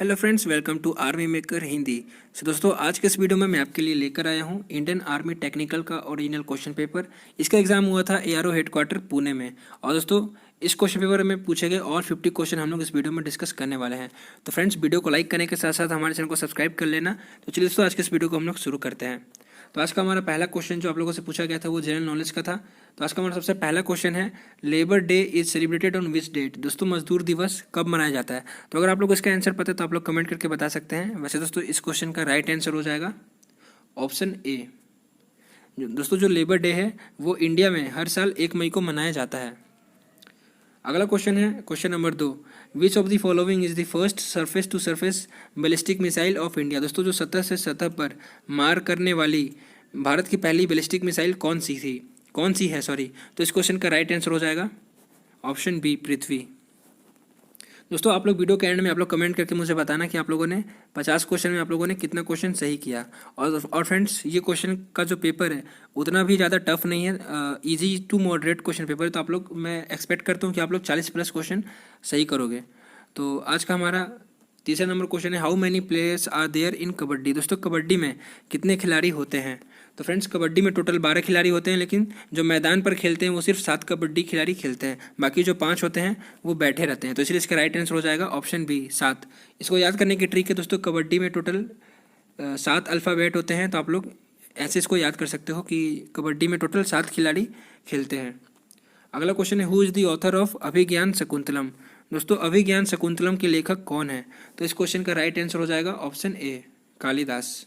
Hello friends, welcome to army maker Hindi. दोस्तों, आज के इस वीडियो में मैं आपके लिए लेकर आया हूं इंडियन आर्मी टेक्निकल का ओरिजिनल क्वेश्चन पेपर। इसका एग्जाम हुआ था एआरओ हेडक्वार्टर पुणे में। और दोस्तों, इस क्वेश्चन पेपर में पूछे गए और 50 क्वेश्चन हम लोग इस वीडियो में डिस्कस करने वाले हैं। तो फ्रेंड्स, वीडियो को लाइक करने के साथ साथ हमारे चैनल को सब्सक्राइब कर लेना। तो चलिए दोस्तों, आज के इस वीडियो को हम लोग शुरू करते हैं। तो आज का हमारा पहला क्वेश्चन जो आप लोगों से पूछा गया था वो जनरल नॉलेज का था। तो आज का हमारा सबसे पहला क्वेश्चन है, labour day is celebrated on which date. दोस्तों, मजदूर दिवस कब मनाया जाता है? तो अगर आप लोग इसका आंसर पता है तो आप लोग कमेंट करके बता सकते हैं। वैसे दोस्तों, इस क्वेश्चन का राइट आंसर हो जाएगा ऑप्शन ए। दोस्तों, जो लेबर डे है वो इंडिया में हर साल 1 मई को मनाया जाता है। अगला क्वेश्चन है question number 2, which of the following is the first surface to surface ballistic missile of India. दोस्तों, जो सतह से सतह पर मार करने वाली भारत की पहली बैलिस्टिक मिसाइल कौन सी है। तो इस क्वेश्चन का राइट आंसर हो जाएगा ऑप्शन बी, पृथ्वी। दोस्तों, आप लोग वीडियो के एंड में आप लोग कमेंट करके मुझे बताना कि आप लोगों ने 50 क्वेश्चन में आप लोगों ने कितना क्वेश्चन सही किया। और फ्रेंड्स, ये क्वेश्चन का जो पेपर है उतना भी ज़्यादा टफ नहीं है, easy to moderate question paper है। तो आप लोग, मैं एक्सपेक्ट करता हूँ कि आप लोग 40+ क्वेश्चन सही करोगे। तो आज का हमारा तीसरा नंबर क्वेश्चन है, how many players are there in kabaddi. दोस्तों, कबड्डी में कितने खिलाड़ी होते हैं? तो फ्रेंड्स, कबड्डी में टोटल 12 खिलाड़ी होते हैं, लेकिन जो मैदान पर खेलते हैं वो सिर्फ 7 कबड्डी खिलाड़ी खेलते हैं। बाकी जो 5 होते हैं वो बैठे रहते हैं। तो इसलिए इसका राइट आंसर हो जाएगा ऑप्शन बी, 7। इसको याद करने की ट्रिक है दोस्तों, कबड्डी में टोटल 7 अल्फ़ाबेट होते हैं। तो आप लोग ऐसे इसको याद कर सकते हो कि कबड्डी में टोटल 7 खिलाड़ी खेलते हैं। अगला क्वेश्चन है, who is the author of Abhigyan Shakuntalam. दोस्तों, अभिज्ञान शकुंतलम के लेखक कौन है? तो इस क्वेश्चन का राइट आंसर हो जाएगा option A, Kalidas.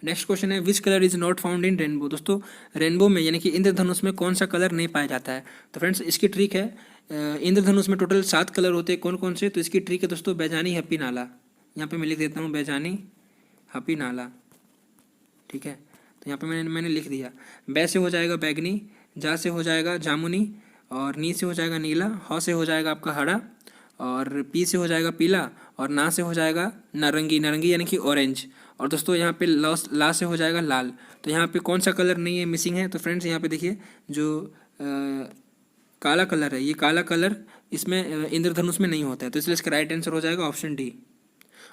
Next question है, which colour is not found in rainbow. दोस्तों, रेनबो में यानी कि इंद्रधनुष में कौन सा कलर नहीं पाया जाता है? तो फ्रेंड्स, इसकी ट्रिक है, इंद्रधनुष में टोटल 7 कलर होते हैं। कौन कौन से? तो इसकी ट्रिक है दोस्तों, बैजानी हपी नाला। यहाँ पे मैं लिख देता हूँ बैजानी हपी नाला। ठीक है, तो यहाँ पे मैंने लिख दिया। बै से हो जाएगा बैगनी, जा से हो जाएगा जामुनी, और नी से हो जाएगा नीला, हौ से हो जाएगा आपका हरा, और पी से हो जाएगा पीला, और ना से हो जाएगा नारंगी यानी कि ऑरेंज। और दोस्तों, यहाँ पे ला से हो जाएगा लाल। तो यहाँ पे कौन सा कलर नहीं है, मिसिंग है? तो फ्रेंड्स, यहाँ पे देखिए, जो काला कलर है, ये काला कलर इसमें इंद्रधनुष में नहीं होता है। तो इसलिए इसका राइट आंसर हो जाएगा ऑप्शन डी।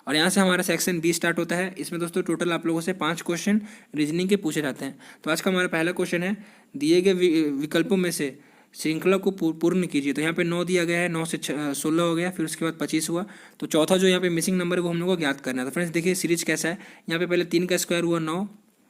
और यहाँ से हमारा सेक्शन बी स्टार्ट होता है। इसमें दोस्तों टोटल आप लोगों से 5 क्वेश्चन रीजनिंग के पूछे जाते हैं। तो आज का हमारा पहला क्वेश्चन है, दिए गए विकल्पों में से श्रृंखला को पूर्ण कीजिए। तो यहाँ पे 9 दिया गया है, 9 से 16 हो गया, फिर उसके बाद 25 हुआ। तो चौथा जो यहाँ पे मिसिंग नंबर है वो हम लोग को ज्ञात करना है। तो फ्रेंड्स, देखिए सीरीज कैसा है। यहाँ पे पहले 3 का स्क्वायर हुआ 9,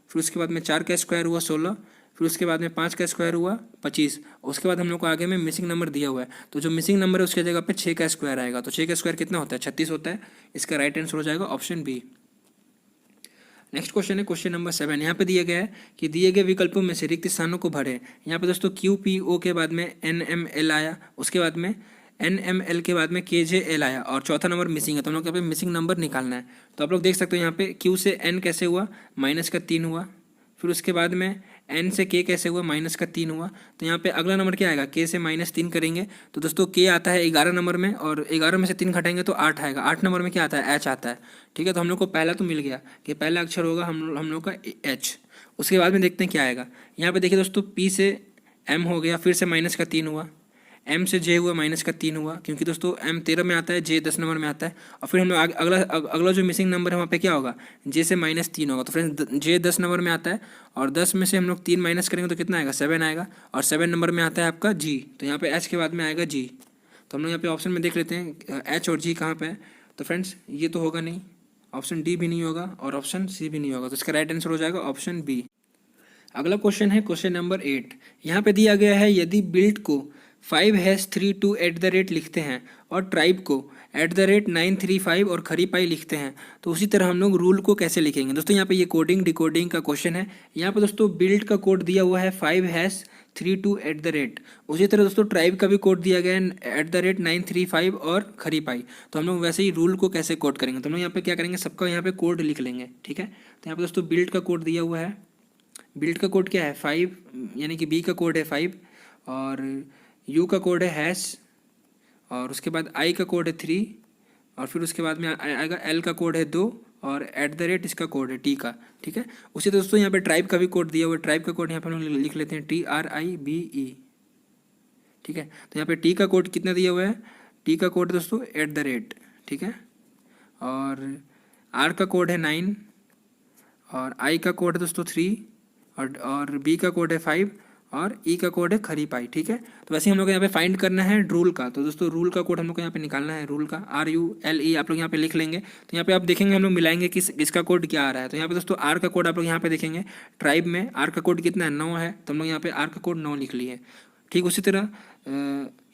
फिर उसके बाद में 4 का स्क्वायर हुआ 16, फिर उसके बाद में 5 का स्क्वायर हुआ 25। उसके बाद हम लोग को आगे में मिसिंग नंबर दिया हुआ है। तो जो मिसिंग नंबर है उसके जगह पे 6 का स्क्वायर आएगा। तो 6 का स्क्वायर कितना होता है? 36 होता है। इसका राइट आंसर हो जाएगा ऑप्शन बी। नेक्स्ट क्वेश्चन है क्वेश्चन नंबर 7। यहाँ पे दिया गया है कि दिए गए विकल्पों में से रिक्त स्थानों को भरें। यहाँ पे दोस्तों QPO के बाद में NML आया, उसके बाद में NML के बाद में KJL आया, और चौथा नंबर मिसिंग है। तो हम लोग यहाँ पे मिसिंग नंबर निकालना है। तो आप लोग देख सकते हो यहाँ पे Q से N कैसे हुआ, -3 हुआ। फिर उसके बाद में N से K कैसे हुआ, -3 हुआ। तो यहाँ पे अगला नंबर क्या आएगा? K से -3 करेंगे तो दोस्तों K आता है 11 नंबर में, और 11 में से 3 घटाएंगे तो 8 आएगा। 8 नंबर में क्या आता है? H आता है। ठीक है, तो हम लोग को पहला तो मिल गया कि पहला अक्षर होगा हम लोग का H। उसके बाद में देखते हैं क्या आएगा। यहाँ पे देखिए दोस्तों, P से M हो गया, फिर से -3 हुआ। M से J हुआ, -3 हुआ, क्योंकि दोस्तों M 13 में आता है, J 10 नंबर में आता है। और फिर हम लोग अगला जो मिसिंग नंबर है वहाँ पे क्या होगा? J से -3 होगा। तो फ्रेंड्स, J 10 नंबर में आता है, और 10 में से हम लोग 3 माइनस करेंगे तो कितना आएगा? 7 आएगा। और 7 नंबर में आता है आपका G। तो यहाँ पे H के बाद में आएगा G। तो हम लोग यहाँ पे ऑप्शन में देख लेते हैं H और G कहाँ पे है। तो फ्रेंड्स, ये तो होगा नहीं, ऑप्शन डी भी नहीं होगा, और ऑप्शन सी भी नहीं होगा। तो इसका राइट आंसर हो जाएगा ऑप्शन बी। अगला क्वेश्चन है क्वेश्चन नंबर 8। यहाँ पे दिया गया है, यदि बिल्ट को 5#32 लिखते हैं और ट्राइब को @935 और खरी पाई लिखते हैं, तो उसी तरह हम लोग रूल को कैसे लिखेंगे? दोस्तों, यहाँ पे ये कोडिंग डिकोडिंग का क्वेश्चन है। यहाँ पे दोस्तों बिल्ट का कोड दिया हुआ है 5#32। उसी तरह दोस्तों ट्राइब का भी कोड दिया गया है @935 और खरी पाई। तो हम लोग वैसे ही रूल को कैसे कोड करेंगे? तो हम लोग यहाँ पे क्या करेंगे, सबका यहाँ पे कोड लिख लेंगे। ठीक है, तो यहाँ पे दोस्तों बिल्ट का कोड दिया हुआ है। बिल्ट का कोड क्या है? 5, यानी कि बी का कोड है 5, और यू का कोड है हैश, और उसके बाद आई का कोड है 3, और फिर उसके बाद में आएगा एल का कोड है 2, और @ इसका कोड है टी का। ठीक है, उसी तरह दोस्तों यहाँ पे ट्राइब का भी कोड दिया हुआ है। ट्राइब का कोड यहाँ पे हम लिख लेते हैं TRIBE। ठीक है, तो यहाँ पे टी का कोड कितना दिया हुआ है? टी का कोड दोस्तों @। ठीक है, और आर का कोड है 9 और आई का कोड है दोस्तों 3 और बी का कोड है 5 और ई का कोड है खरी पाई। ठीक है, तो वैसे ही हम लोग को यहाँ पे फाइंड करना है रूल का। तो दोस्तों रूल का कोड हम लोग को यहाँ पे निकालना है, रूल का RULE आप लोग यहाँ पे लिख लेंगे। तो यहाँ पे आप देखेंगे हम लोग मिलाएंगे कि इसका कोड क्या आ रहा है। तो यहाँ पे दोस्तों आर का कोड आप लोग यहाँ पे देखेंगे, ट्राइब में आर का कोड कितना है 9 है, तो हम लोग यहाँ पे आर का कोड 9 लिख लिए। ठीक उसी तरह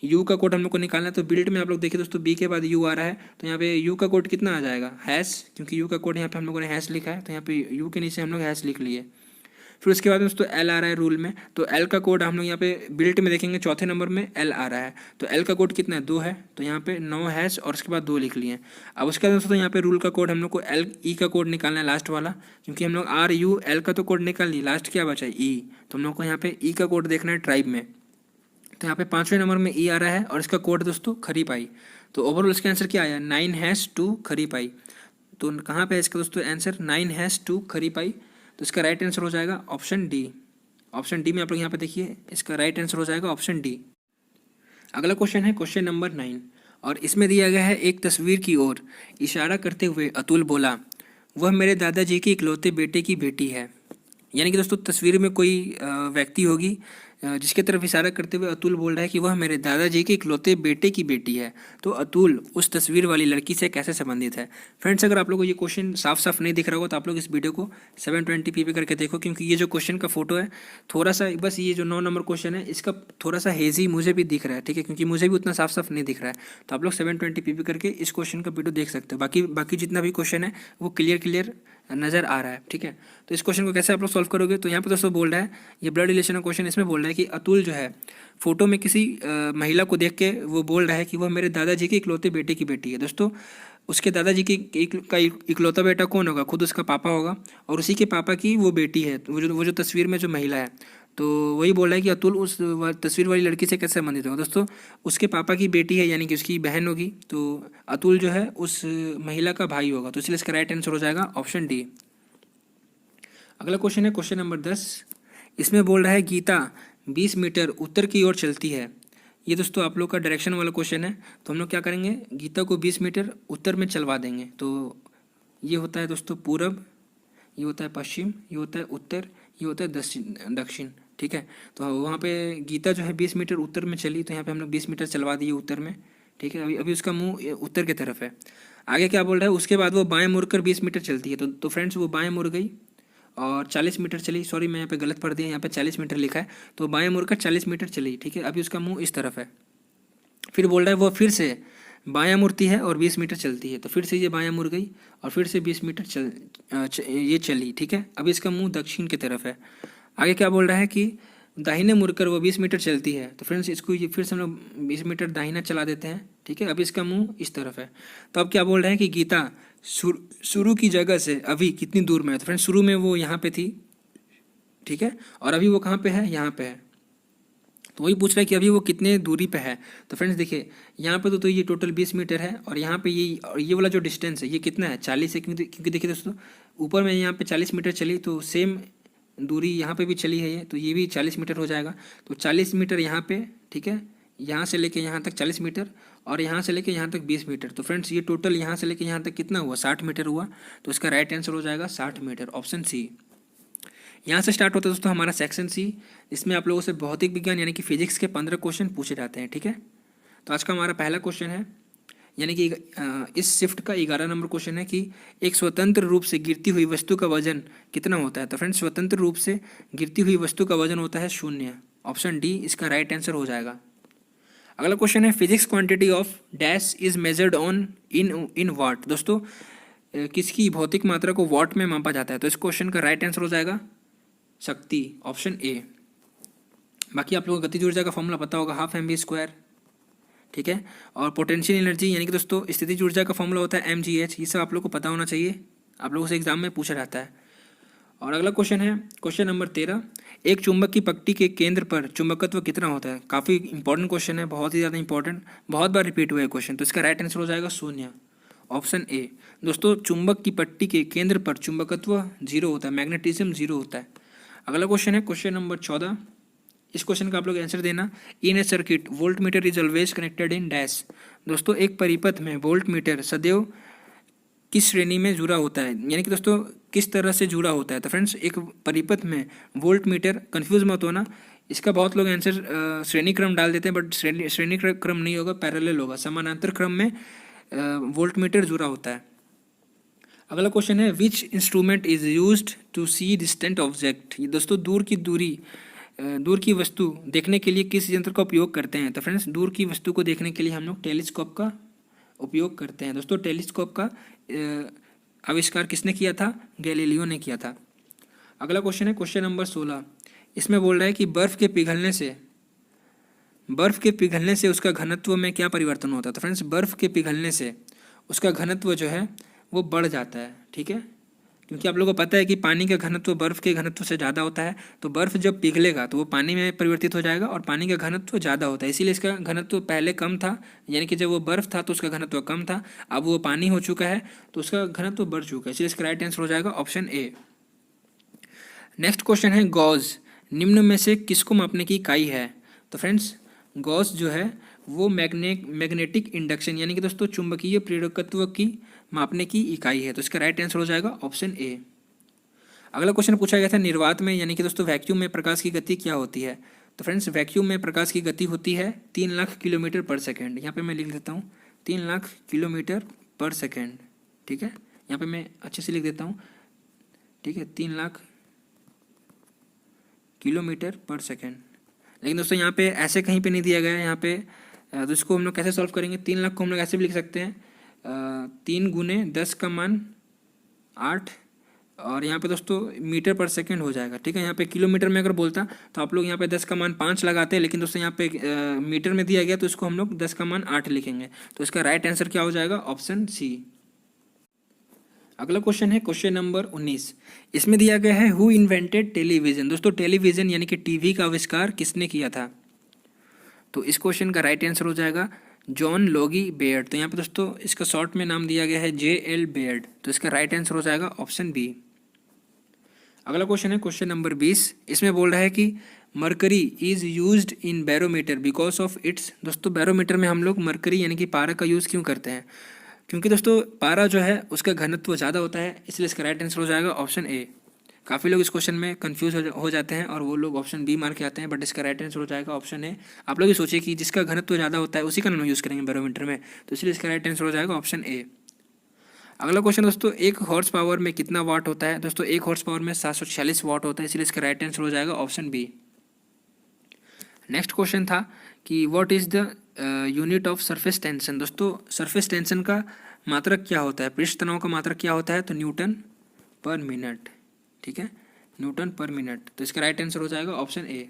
यू का कोड हम लोग को निकालना है। तो बिल्ड में आप लोग देखिए दोस्तों बी के बाद यू आ रहा है, तो यहाँ पे यू का कोड कितना आ जाएगा हैश, क्योंकि यू का कोड यहाँ पे हम लोगों ने हैश लिखा है, तो यहाँ पे यू के नीचे हम लोग हैश लिख लिए। फिर उसके बाद दोस्तों एल आ रहा है रूल में, तो एल का कोड हम लोग यहाँ पे बिल्ट में देखेंगे चौथे नंबर में एल आ रहा है। तो एल का कोड कितना है 2 है, तो यहाँ पे 9 हैश और उसके बाद 2 लिख लिए। अब उसके बाद दोस्तों यहाँ पे रूल का कोड हम लोग को एल ई का कोड निकालना है लास्ट वाला, क्योंकि हम लोग RUL का तो कोड निकाल लिए, लास्ट क्या बचा है ई, तो हम लोग को यहाँ पे ई का कोड देखना है ट्राइब में। तो यहाँ पे 5वें नंबर में ई आ रहा है और इसका कोड दोस्तों खरी पाई। तो ओवरऑल इसका आंसर क्या आया 9#2 खरी पाई। तो कहाँ पे है इसका दोस्तों आंसर 9#2 खरी पाई। तो इसका राइट आंसर हो जाएगा ऑप्शन डी। ऑप्शन डी में आप लोग यहाँ पे देखिए इसका राइट आंसर हो जाएगा ऑप्शन डी। अगला क्वेश्चन है क्वेश्चन नंबर 9 और इसमें दिया गया है एक तस्वीर की ओर इशारा करते हुए अतुल बोला, वह मेरे दादाजी के इकलौते बेटे की बेटी है। यानी कि दोस्तों तस्वीर में कोई व्यक्ति होगी जिसके तरफ इशारा करते हुए अतुल बोल रहा है कि वह मेरे दादाजी के इकलौते बेटे की बेटी है। तो अतुल उस तस्वीर वाली लड़की से कैसे संबंधित है। फ्रेंड्स अगर आप लोगों को ये क्वेश्चन साफ साफ नहीं दिख रहा होगा तो आप लोग इस वीडियो को 720p पे करके देखो, क्योंकि ये जो क्वेश्चन का फोटो है थोड़ा सा, बस ये जो 9 नंबर क्वेश्चन है इसका थोड़ा सा हेजी मुझे भी दिख रहा है। ठीक है, क्योंकि मुझे भी उतना साफ साफ नहीं दिख रहा है। तो आप लोग 720p पे करके इस क्वेश्चन का वीडियो देख सकते हो। बाकी जितना भी क्वेश्चन है वो क्लियर नज़र आ रहा है। ठीक है, तो इस क्वेश्चन को कैसे आप लोग सॉल्व करोगे। तो यहाँ पे दोस्तों बोल रहा है ये ब्लड रिलेशन का क्वेश्चन, इसमें बोल रहा है कि अतुल जो है फोटो में किसी महिला को देख के वो बोल रहा है कि वह मेरे दादाजी के इकलौते बेटे की बेटी है। दोस्तों उसके दादाजी का इकलौता बेटा कौन होगा, खुद उसका पापा होगा, और उसी के पापा की वो बेटी है, वो जो तस्वीर में जो महिला है। तो वही बोल रहा है कि अतुल उस तस्वीर वाली लड़की से कैसे संबंधित होगा। दोस्तों उसके पापा की बेटी है यानी कि उसकी बहन होगी, तो अतुल जो है उस महिला का भाई होगा। तो इसलिए इसका राइट आंसर हो जाएगा ऑप्शन डी। अगला क्वेश्चन है क्वेश्चन नंबर 10। इसमें बोल रहा है गीता 20 मीटर उत्तर की ओर चलती है। ये दोस्तों आप लोग का डायरेक्शन वाला क्वेश्चन है। तो हम लोग क्या करेंगे, गीता को 20 मीटर उत्तर में चलवा देंगे। तो ये होता है दोस्तों पूरब, ये होता है पश्चिम, ये होता है उत्तर, ये होता है दक्षिण। ठीक है, तो वहाँ पे गीता जो है 20 मीटर उत्तर में चली, तो यहाँ पे हम लोग 20 मीटर चलवा दिए उत्तर में। ठीक है, अभी उसका मुंह उत्तर की तरफ है। आगे क्या बोल रहा है, उसके बाद वो बाएं मुड़कर 20 मीटर चलती है। तो फ्रेंड्स वो बाएं मुड़ गई और 40 मीटर चली। सॉरी मैं यहाँ पे गलत पढ़ दिया, यहाँ पे 40 मीटर लिखा है, तो बाएं मुड़कर 40 मीटर चली। ठीक है, अभी उसका मुंह इस तरफ है। फिर बोल रहा है वो फिर से बायां मुड़ती है और 20 मीटर चलती है। तो फिर से ये बायां मुड़ गई और फिर से 20 मीटर ये चली। ठीक है, अभी इसका मुंह दक्षिण की तरफ है। आगे क्या बोल रहा है कि दाहिने मुड़कर वो 20 मीटर चलती है। तो फ्रेंड्स इसको ये फिर से हम लोग 20 मीटर दाहिना चला देते हैं। ठीक है, अभी इसका मुंह इस तरफ है। तो अब क्या बोल रहे हैं कि गीता शुरू की जगह से अभी कितनी दूर में है। तो फ्रेंड्स शुरू में वो यहाँ पे थी, ठीक है, और अभी वो कहाँ पे है, यहाँ पे है। तो वही पूछ रहा है कि अभी वो कितने दूरी पे है। तो फ्रेंड्स देखिए यहाँ पे तो ये टोटल 20 मीटर है और यहाँ पे ये वाला जो डिस्टेंस है ये कितना है 40 है, क्योंकि देखिए दोस्तों ऊपर में यहाँ पे 40 मीटर चली, तो सेम दूरी यहाँ पे भी चली है ये, तो ये भी 40 मीटर हो जाएगा। तो 40 मीटर यहाँ पे, ठीक है, यहाँ से लेके यहाँ तक 40 मीटर और यहाँ से लेके यहाँ तक 20 मीटर। तो फ्रेंड्स ये टोटल यहाँ से लेके यहाँ तक कितना हुआ 60 मीटर हुआ। तो इसका राइट आंसर हो जाएगा 60 मीटर, ऑप्शन सी। यहाँ से स्टार्ट होता है दोस्तों हमारा सेक्शन सी। इसमें आप लोगों से भौतिक विज्ञान यानी कि फिजिक्स के 15 क्वेश्चन पूछे जाते हैं। ठीक है, तो आज का हमारा पहला क्वेश्चन है, यानी कि इस शिफ्ट का 11 नंबर क्वेश्चन है कि एक स्वतंत्र रूप से गिरती हुई वस्तु का वजन कितना होता है। तो फ्रेंड्स स्वतंत्र रूप से गिरती हुई वस्तु का वजन होता है 0, ऑप्शन डी इसका राइट आंसर हो जाएगा। अगला क्वेश्चन है physics quantity of dash is measured on in watt. दोस्तों किसकी भौतिक मात्रा को वाट में मापा जाता है। तो इस क्वेश्चन का राइट आंसर हो जाएगा शक्ति, ऑप्शन ए। बाकी आप लोगों को गतिज ऊर्जा का फॉर्मूला पता होगा, 12mv²। ठीक है, और पोटेंशियल एनर्जी यानी कि दोस्तों स्थितिज ऊर्जा का फॉर्मूला होता है mgh। ये सब आप लोग को पता होना चाहिए, आप लोगों से एग्जाम में पूछा जाता है। और अगला क्वेश्चन है क्वेश्चन नंबर 13। एक चुंबक की पट्टी के केंद्र पर चुंबकत्व कितना होता है। काफ़ी इंपॉर्टेंट क्वेश्चन है, बहुत ही ज़्यादा इंपॉर्टेंट, बहुत बार रिपीट हुआ है क्वेश्चन। तो इसका राइट आंसर हो जाएगा 0, ऑप्शन ए। दोस्तों चुंबक की पट्टी के केंद्र पर चुंबकत्व 0 होता है, मैग्नेटिज्म 0 होता है। अगला क्वेश्चन है क्वेश्चन नंबर 14। इस क्वेश्चन का आप लोग आंसर देना। In a circuit volt meter is always connected in dash. दोस्तों एक परिपथ में वोल्ट मीटर सदैव किस श्रेणी में जुड़ा होता है, यानी कि दोस्तों किस तरह से जुड़ा होता है। तो फ्रेंड्स एक परिपथ में वोल्ट मीटर, कंफ्यूज मत होना, इसका बहुत लोग आंसर श्रेणी क्रम डाल देते हैं, बट श्रेणी क्रम नहीं होगा, पैरेलल होगा, समानांतर क्रम में वोल्ट मीटर जुड़ा होता है। अगला क्वेश्चन है which instrument is used to see distant object. ये दोस्तों दूर की वस्तु देखने के लिए किस यंत्र का उपयोग करते हैं। तो फ्रेंड्स दूर की वस्तु को देखने के लिए हम लोग टेलीस्कोप का उपयोग करते हैं। दोस्तों टेलीस्कोप का आविष्कार किसने किया था, गैलीलियो ने किया था। अगला क्वेश्चन है क्वेश्चन नंबर 16। इसमें बोल रहा है कि बर्फ के पिघलने से उसका घनत्व में क्या परिवर्तन होता है। तो फ्रेंड्स बर्फ के पिघलने से उसका घनत्व जो है वो बढ़ जाता है, ठीक है, क्योंकि आप लोगों को पता है कि पानी का घनत्व बर्फ के घनत्व से ज़्यादा होता है। तो बर्फ जब पिघलेगा तो वो पानी में परिवर्तित हो जाएगा और पानी का घनत्व ज़्यादा होता है, इसीलिए इसका घनत्व पहले कम था, यानी कि जब वो बर्फ था तो उसका घनत्व कम था, अब वो पानी हो चुका है तो उसका घनत्व बढ़ चुका है, इसलिए इसका राइट आंसर हो जाएगा ऑप्शन ए। नेक्स्ट क्वेश्चन है गॉस निम्न में से किसको मापने की इकाई है। तो फ्रेंड्स गॉस जो है वो मैग्नेटिक इंडक्शन यानी कि दोस्तों चुंबकीय प्रेरकत्व की मापने की इकाई है, तो इसका राइट आंसर हो जाएगा ऑप्शन ए। अगला क्वेश्चन पूछा गया था निर्वात में यानी कि दोस्तों वैक्यूम में प्रकाश की गति क्या होती है। तो फ्रेंड्स वैक्यूम में प्रकाश की गति होती है 3 लाख किलोमीटर पर सेकेंड। यहाँ पे मैं लिख देता हूँ 3 लाख किलोमीटर पर सेकेंड, ठीक है, यहाँ पे मैं अच्छे से लिख देता हूँ, ठीक है, 3 लाख किलोमीटर पर सेकेंड। लेकिन दोस्तों यहाँ पे ऐसे कहीं पे नहीं दिया गया है यहाँ पे, तो इसको हम लोग कैसे सॉल्व करेंगे। 3 लाख को हम लोग ऐसे भी लिख सकते हैं 3 गुने 10 का मान 8 और यहाँ पे दोस्तों मीटर पर सेकंड हो जाएगा, ठीक है। यहाँ पे किलोमीटर में अगर बोलता तो आप लोग यहाँ पे 10 का मान 5 लगाते हैं, लेकिन दोस्तों यहाँ पे मीटर में दिया गया तो इसको हम लोग 10 का मान 8 लिखेंगे, तो इसका राइट आंसर क्या हो जाएगा ऑप्शन सी। अगला क्वेश्चन है क्वेश्चन नंबर 19। इसमें दिया गया है हु इन्वेंटेड टेलीविजन। दोस्तों टेलीविजन यानी कि टीवी का आविष्कार किसने किया था। तो इस क्वेश्चन का राइट आंसर हो जाएगा जॉन लोगी बेयर्ड। तो यहाँ पे दोस्तों इसका शॉर्ट में नाम दिया गया है JL बेयर्ड, तो इसका राइट आंसर हो जाएगा ऑप्शन बी। अगला क्वेश्चन है क्वेश्चन नंबर 20। इसमें बोल रहा है कि mercury is used in barometer because of its. दोस्तों बैरोमीटर में हम लोग मरकरी यानी कि पारा का यूज़ क्यों करते हैं, क्योंकि दोस्तों पारा जो है उसका घनत्व ज़्यादा होता है, इसलिए इसका राइट आंसर हो जाएगा ऑप्शन ए। काफ़ी लोग इस क्वेश्चन में कंफ्यूज हो जाते हैं और वो लोग ऑप्शन बी मार के आते हैं, बट इसका राइट आंसर हो जाएगा ऑप्शन ए। आप लोग ये सोचिए कि जिसका घनत्व ज़्यादा होता है उसी का नाम यूज़ करेंगे बैरोमीटर में, तो इसलिए इसका राइट आंसर हो जाएगा ऑप्शन ए। अगला क्वेश्चन दोस्तों 1 हॉर्स पावर में कितना वाट होता है। दोस्तों 1 हॉर्स पावर में 746 वाट होता है, इसलिए इसका राइट आंसर हो जाएगा ऑप्शन बी। नेक्स्ट क्वेश्चन था कि what is the unit of surface tension. दोस्तों सरफेस टेंशन का मात्रक क्या होता है, पृष्ठ तनाव का मात्रक क्या होता है, तो न्यूटन पर मिनट, ठीक है, न्यूटन पर मिनट, तो इसका राइट आंसर हो जाएगा ऑप्शन ए।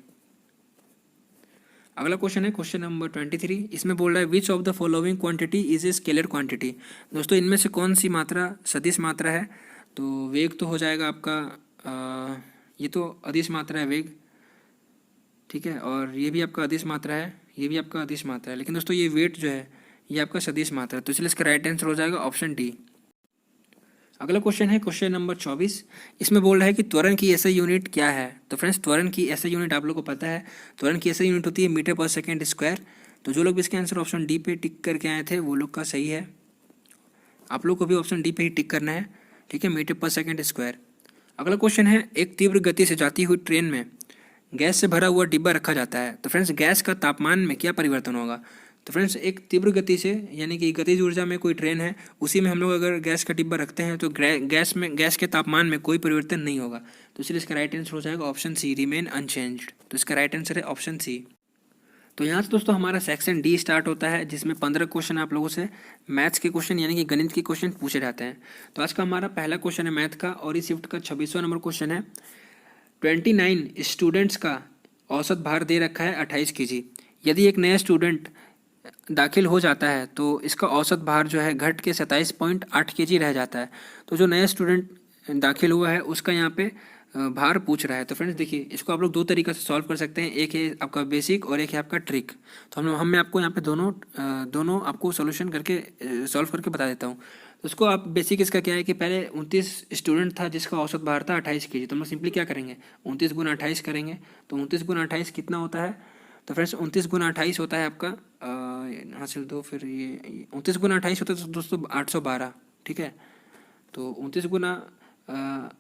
अगला क्वेश्चन है क्वेश्चन नंबर 23। इसमें बोल रहा है विच of the following quantity is a scalar quantity. दोस्तों इनमें से कौन सी मात्रा सदिश मात्रा है। तो वेग तो हो जाएगा आपका ये तो अदिश मात्रा है वेग, ठीक है, और ये भी आपका अदिश मात्रा है, ये भी आपका अदिश मात्रा है, लेकिन दोस्तों ये वेट जो है ये आपका सदिश मात्रा है, तो इसलिए इसका राइट आंसर हो जाएगा ऑप्शन डी। अगला क्वेश्चन है क्वेश्चन नंबर 24। इसमें बोल रहा है कि त्वरण की एसआई यूनिट क्या है। तो फ्रेंड्स त्वरण की एसआई यूनिट आप लोग को पता है, त्वरण की एसआई यूनिट होती है मीटर पर सेकेंड स्क्वायर। तो जो लोग भी इसके आंसर ऑप्शन डी पे टिक करके आए थे वो लोग का सही है, आप लोग को भी ऑप्शन डी पे ही टिक करना है, ठीक है, मीटर पर सेकेंड स्क्वायर। अगला क्वेश्चन है एक तीव्र गति से जाती हुई ट्रेन में गैस से भरा हुआ डिब्बा रखा जाता है। तो फ्रेंड्स गैस का तापमान में क्या परिवर्तन होगा। तो फ्रेंड्स एक तीव्र गति से यानी कि गतिज ऊर्जा में कोई ट्रेन है, उसी में हम लोग अगर गैस का डिब्बा रखते हैं तो गैस के तापमान में कोई परिवर्तन नहीं होगा, तो इसलिए इसका राइट आंसर हो जाएगा ऑप्शन सी रिमेन अनचेंज्ड, तो इसका राइट आंसर है ऑप्शन सी। तो यहाँ से दोस्तों हमारा सेक्शन डी स्टार्ट होता है जिसमें 15 क्वेश्चन आप लोगों से मैथ्स के क्वेश्चन यानी कि गणित के क्वेश्चन पूछे जाते हैं। तो आज का हमारा पहला क्वेश्चन है मैथ का और इस शिफ्ट का 26वां नंबर क्वेश्चन है। 29 स्टूडेंट्स का औसत भार दे रखा है 28 kg। यदि एक नया स्टूडेंट दाखिल हो जाता है तो इसका औसत भार जो है घट के 27.8 kg रह जाता है। तो जो नया स्टूडेंट दाखिल हुआ है उसका यहाँ पे भार पूछ रहा है। तो फ्रेंड्स देखिए इसको आप लोग दो तरीक़े से सॉल्व कर सकते हैं, एक है आपका बेसिक और एक है आपका ट्रिक। तो मैं आपको यहाँ पे दोनों आपको सोल्यूशन करके सॉल्व करके बता देता हूँ। तो उसको आप बेसिक इसका क्या है कि पहले 29 स्टूडेंट था जिसका औसत भार था 28 kg। तो हम लोग सिंपली क्या करेंगे 29 गुना 28 करेंगे, तो 29 गुना 28 कितना होता है। तो फ्रेंड्स 29 गुना 28 होता है आपका हासिल दो, फिर ये 29 गुना 28 होता है दोस्तों 812, ठीक है। तो 29 गुना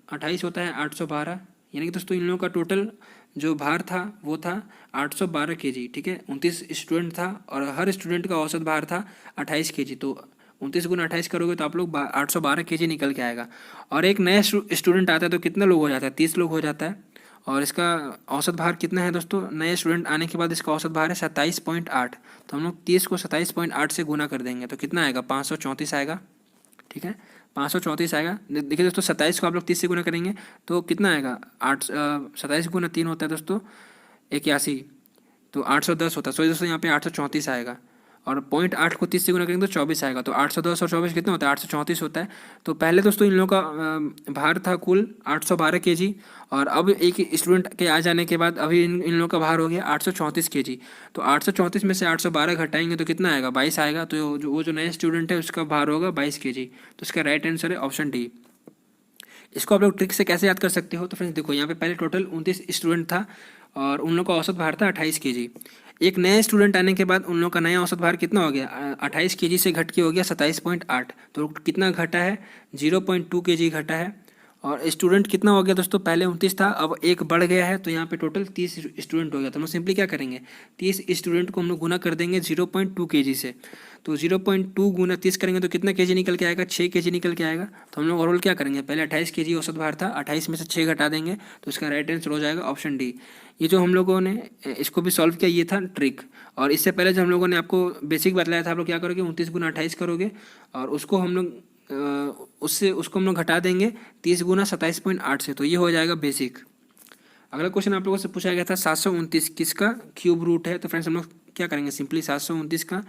28 होता है 812, यानी कि दोस्तों इन लोगों का टोटल जो भार था वो था 812 केजी। ठीक है, 29 स्टूडेंट था और हर स्टूडेंट का औसत भार था 28 केजी। तो 29 गुना 28 करोगे तो आप लोग 812 केजी निकल के आएगा। और एक नया स्टूडेंट आता है तो कितना लोग हो जाता है, 30 लोग हो जाता है। और इसका औसत भार कितना है दोस्तों, नए स्टूडेंट आने के बाद इसका औसत भार है 27.8। तो हम लोग 30 को 27.8 से गुना कर देंगे तो कितना आएगा, 534 आएगा। ठीक है, 534 आएगा। देखिए दोस्तों 27 को आप लोग 30 से गुना करेंगे तो कितना आएगा, 27 गुना 3 होता है दोस्तों 81, तो 810 होता है। सो दोस्तों यहाँ पे 834 आएगा। और 0.8 को 30 से गुना करेंगे तो 24 आएगा। तो 810 और 24 कितना होता है, 834 होता है। तो पहले दोस्तों इन लोगों का भार था कुल 812 केजी, और अब एक स्टूडेंट के आ जाने के बाद अभी इन लोगों का भार हो गया 834 केजी। तो 834 में से 812 घटाएंगे तो कितना आएगा, 22 आएगा। तो वो जो नया स्टूडेंट है उसका भार होगा 22 केजी। तो इसका राइट आंसर है ऑप्शन डी। इसको आप लोग ट्रिक से कैसे याद कर सकते हो, तो फ्रेंड्स देखो यहाँ पे पहले टोटल 29 स्टूडेंट था और उन लोगों का औसत भार था 28 केजी। एक नए स्टूडेंट आने के बाद उन लोगों का नया औसत भार कितना हो गया, 28 केजी से घट के हो गया 27.8। तो कितना घटा है, 0.2 केजी घटा है। और स्टूडेंट कितना हो गया दोस्तों, पहले 29 था अब एक बढ़ गया है, तो यहाँ पे टोटल 30 स्टूडेंट हो गया। तो हम लोग सिंपली क्या करेंगे, 30 स्टूडेंट को हम लोग गुना कर देंगे 0.2 केजी से। तो 0.2 गुना 30 करेंगे तो कितना केजी निकल के आएगा, 6 केजी निकल के आएगा। तो हम लोग ओवरऑल क्या करेंगे, पहले 28 केजी औसत भार था, 28 में से 6 घटा देंगे तो इसका राइट आंसर हो जाएगा ऑप्शन डी। ये जो हम लोगों ने इसको भी सॉल्व किया, ये था ट्रिक। और इससे पहले जो हम लोगों ने आपको बेसिक बतलाया था, आप लोग क्या करोगे, 29 गुना 28 करोगे और उसको हम लोग उसको हम लोग घटा देंगे 30 गुना 27.8 से, तो ये हो जाएगा बेसिक। अगला क्वेश्चन आप लोगों से पूछा गया था 729 किसका क्यूब रूट है। तो फ्रेंड्स हम लोग क्या करेंगे, सिंपली 729 का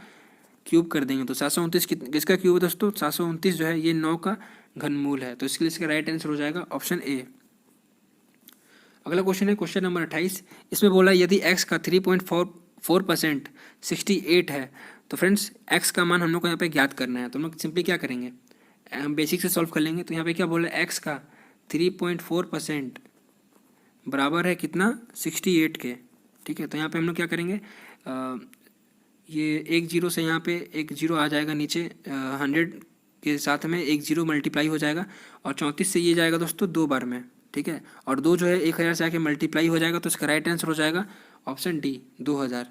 क्यूब कर देंगे। तो 729 किसका क्यूब है दोस्तों, 729 जो है ये 9 का घनमूल है। तो इसके लिए इसका राइट आंसर हो जाएगा ऑप्शन ए। अगला क्वेश्चन है क्वेश्चन नंबर 28। इसमें बोला यदि x का 3.44% 68 है तो फ्रेंड्स x का मान हम लोग को यहाँ पे ज्ञात करना है। तो हम लोग सिंपली क्या करेंगे, हम बेसिक से सॉल्व कर लेंगे। तो यहाँ पे क्या बोला, x का 3.4% बराबर है कितना, 68 के। ठीक है, तो यहाँ पे हम लोग क्या करेंगे, ये एक जीरो से यहाँ पे एक जीरो आ जाएगा नीचे, 100 के साथ में एक जीरो मल्टीप्लाई हो जाएगा और 34 से ये जाएगा दोस्तों 2 बार में। ठीक है, और 2 जो है 1000 से आके मल्टीप्लाई हो जाएगा। तो इसका राइट आंसर हो जाएगा ऑप्शन डी 2000।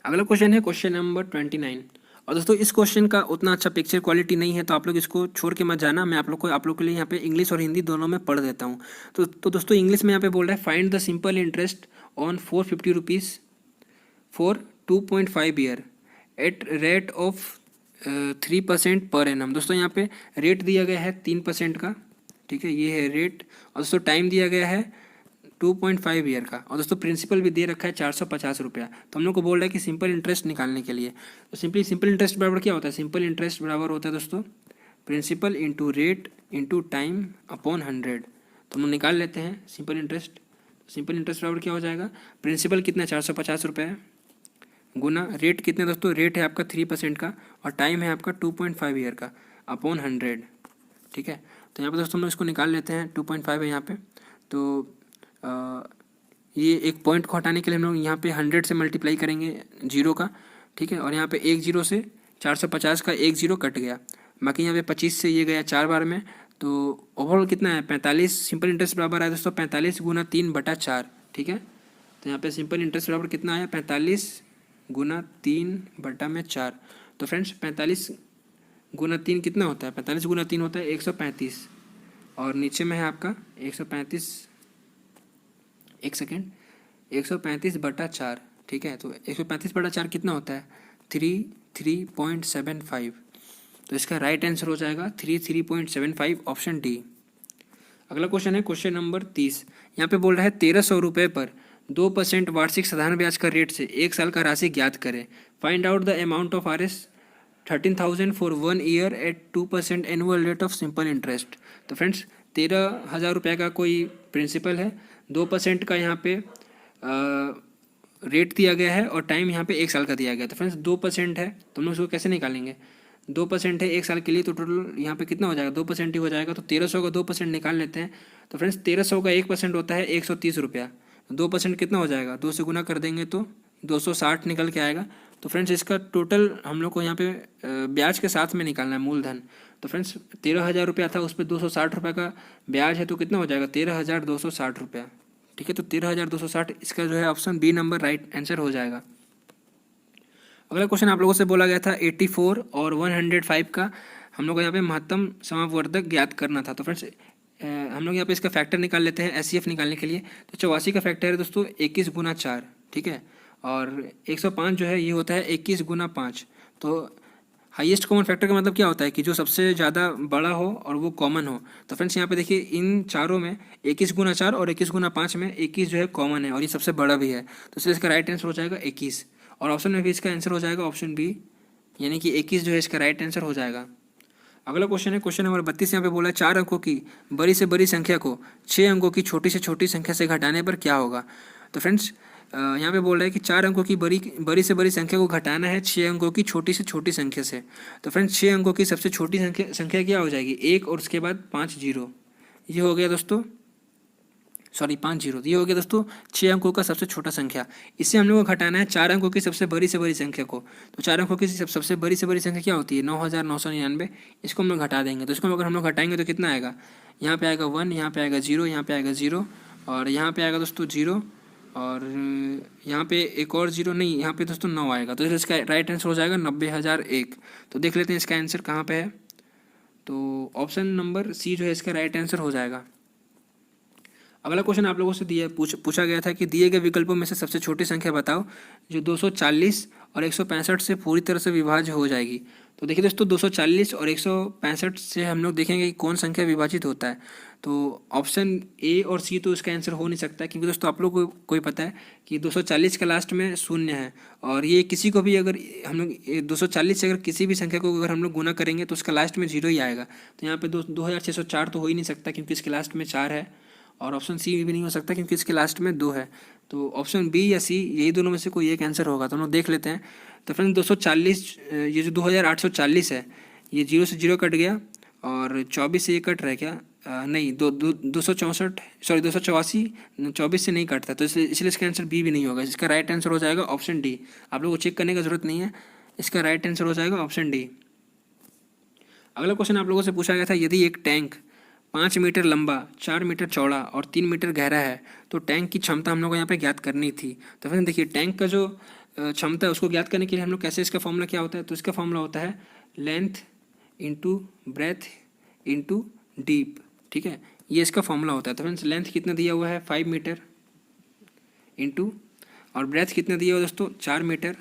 अगला क्वेश्चन है क्वेश्चन नंबर 29। और दोस्तों इस क्वेश्चन का उतना अच्छा पिक्चर क्वालिटी नहीं है, तो आप लोग इसको छोड़ के मत जाना। मैं आप लोग के लिए यहाँ पे इंग्लिश और हिंदी दोनों में पढ़ देता हूँ। तो दोस्तों इंग्लिश में यहाँ पे बोल रहा है find the simple interest on 450 rupees for 2.5 year at rate of 3% per annum. दोस्तों यहाँ पे रेट दिया गया है 3% का। ठीक है, ये है रेट। और दोस्तों टाइम दिया गया है 2.5 ईयर का। और दोस्तों प्रिंसिपल भी दे रखा है 450 रुपया। तो हम लोग को बोल रहा है कि सिंपल इंटरेस्ट निकालने के लिए, तो सिंपली सिंपल इंटरेस्ट बराबर क्या होता है, सिंपल इंटरेस्ट बराबर होता है दोस्तों principal into rate into time upon 100। तो हम लोग निकाल लेते हैं सिंपल इंटरेस्ट। सिंपल इंटरेस्ट बराबर क्या हो जाएगा, प्रिंसिपल कितना 450 रुपये है, गुना रेट कितने दोस्तों, रेट है आपका 3% का और टाइम है आपका 2.5 ईयर का अपॉन 100। ठीक है, तो यहाँ पे दोस्तों हम लोग इसको निकाल लेते हैं। 2.5 है यहाँ पे, तो ये एक पॉइंट को हटाने के लिए हम लोग यहाँ पे 100 से मल्टीप्लाई करेंगे जीरो का। ठीक है, और यहाँ पे एक जीरो से 450 का एक जीरो कट गया, बाकी यहाँ पे 25 से ये गया 4 बार में। तो ओवरऑल कितना है 45। सिंपल इंटरेस्ट बराबर है दोस्तों 45 गुना 3/4। ठीक है, तो यहाँ पे सिंपल इंटरेस्ट बराबर कितना आया, 45 गुना 3/4। तो फ्रेंड्स 45 गुना 3 कितना होता है, 45 गुना 3 होता है 135। और नीचे में है आपका 135, एक सेकेंड, 135/4। ठीक है, तो 135/4 कितना होता है, 3.75। तो इसका राइट आंसर हो जाएगा 3.75 ऑप्शन डी। अगला क्वेश्चन है क्वेश्चन नंबर 30। यहाँ पे बोल रहा है 1300 रुपये पर 2% वार्षिक साधारण ब्याज का रेट से 1 साल का राशि ज्ञात करें। Find out the amount of RS 13,000 for 1 year at 2% annual rate of simple interest. तो फ्रेंड्स 13,000 रुपये का कोई प्रिंसिपल है, 2% का यहाँ पे रेट दिया गया है और टाइम यहाँ पे 1 साल का दिया गया। तो फ्रेंड्स 2% है, तो हम लोग उसको कैसे निकालेंगे, 2% है 1 साल के लिए, तो टोटल यहाँ पे कितना हो जाएगा, 2% ही हो जाएगा। तो 1300 का 2% निकाल लेते हैं। तो फ्रेंड्स 1300 का 1% होता है 130 रुपया। 2% कितना हो जाएगा, 2 से गुना कर देंगे तो 260 निकल के आएगा। तो फ्रेंड्स इसका टोटल हम लोग को यहाँ पे ब्याज के साथ में निकालना है मूलधन। तो फ्रेंड्स 13,000 रुपया था, उस पर 260 रुपये का ब्याज है, तो कितना हो जाएगा 13,260 रुपया। ठीक है, तो 13,260 इसका जो है option B number right answer हो जाएगा। अगला क्वेश्चन आप लोगों से बोला गया था 84 और 105 का हम लोग को यहाँ पे महत्तम समापवर्धक ज्ञात करना था। तो फ्रेंड्स हम लोग यहाँ पे इसका फैक्टर निकाल लेते हैं एचसीएफ निकालने के लिए। तो 84 का फैक्टर है दोस्तों 21 गुना 4, ठीक है, और 105 जो है ये होता है 21 गुना 5। तो हाईएस्ट कॉमन फैक्टर का मतलब क्या होता है कि जो सबसे ज़्यादा बड़ा हो और वो कॉमन हो। तो फ्रेंड्स यहाँ पे देखिए इन चारों में 21 गुना 4 और 21 गुना 5 में 21 जो है कॉमन है और ये सबसे बड़ा भी है, तो इसलिए इसका राइट आंसर हो जाएगा 21। और ऑप्शन में भी इसका आंसर हो जाएगा ऑप्शन बी, यानी कि 21 जो है इसका राइट आंसर हो जाएगा। अगला क्वेश्चन है क्वेश्चन नंबर 32। यहाँ पे बोला 4 अंकों की बड़ी से बड़ी संख्या को 6 अंकों की छोटी से छोटी संख्या से घटाने पर क्या होगा। तो फ्रेंड्स यहाँ पे बोल रहा है कि 4 अंकों की बड़ी से बड़ी संख्या को घटाना है 6 अंकों की छोटी से छोटी संख्या से। तो फ्रेंड्स 6 अंकों की सबसे छोटी संख्या क्या हो जाएगी 1 और उसके बाद 5 जीरो, ये हो गया दोस्तों, सॉरी 5 जीरो, ये हो गया दोस्तों 6 अंकों का सबसे छोटा संख्या। इससे हम लोग को घटाना है 4 अंकों की सबसे बड़ी से बड़ी संख्या को। तो 4 अंकों की सबसे बड़ी से बड़ी संख्या क्या होती है 9,999, इसको हम लोग घटा देंगे। तो इसको अगर हम लोग घटाएंगे तो कितना आएगा, यहाँ पे आएगा 1, यहाँ पे आएगा 0, यहाँ पे आएगा 0 और यहाँ पे आएगा दोस्तों 0 और यहाँ पे एक और 0 नहीं, यहाँ पे दोस्तों 9 आएगा। तो इसका राइट आंसर हो जाएगा 90,001। तो देख लेते हैं इसका आंसर कहाँ पे है। तो ऑप्शन नंबर सी जो है इसका राइट आंसर हो जाएगा। अगला क्वेश्चन आप लोगों से पूछा गया था कि दिए गए विकल्पों में से सबसे छोटी संख्या बताओ जो 240 और 165 से पूरी तरह से विभाज्य हो जाएगी। तो देखिए दोस्तों 240 और 165 से हम लोग देखेंगे कि कौन संख्या विभाजित होता है। तो ऑप्शन ए और सी तो इसका आंसर हो नहीं सकता, क्योंकि दोस्तों आप लोग को पता है कि 240 का लास्ट में 0 है और ये किसी को भी अगर हम लोग 240 से अगर किसी भी संख्या को अगर हम लोग गुना करेंगे तो उसका लास्ट में 0 ही आएगा। तो यहाँ पे 2604 तो हो ही नहीं सकता क्योंकि इसके लास्ट में 4 है, और ऑप्शन सी भी नहीं हो सकता क्योंकि इसके लास्ट में 2 है। तो ऑप्शन बी या सी यही दोनों में से कोई एक आंसर होगा। तो हम लोग देख लेते हैं। तो फ्रेंड्स 240 ये जो 2840 है ये 0 से 0 कट गया और 24 से ये कट रहा है क्या, नहीं 264 सॉरी 284 24 से नहीं कटता, तो इसलिए इसका आंसर बी भी नहीं होगा। इसका राइट आंसर हो जाएगा ऑप्शन डी। आप लोगों को चेक करने की जरूरत नहीं है, इसका राइट आंसर हो जाएगा ऑप्शन डी। अगला क्वेश्चन आप लोगों से पूछा गया था यदि एक टैंक 5 मीटर लंबा, 4 मीटर चौड़ा और 3 मीटर गहरा है तो टैंक की क्षमता हम लोग को यहाँ पे ज्ञात करनी थी। तो फिर देखिए टैंक का जो क्षमता है उसको ज्ञात करने के लिए हम लोग कैसे, इसका फॉर्मूला क्या होता है, तो इसका फॉर्मूला होता है length into breadth into deep, ठीक है, ये इसका फॉर्मूला होता है। तो फ्रेंड्स लेंथ कितना दिया हुआ है 5 मीटर इंटू, और ब्रेथ कितना दिया हुआ दोस्तों 4 मीटर,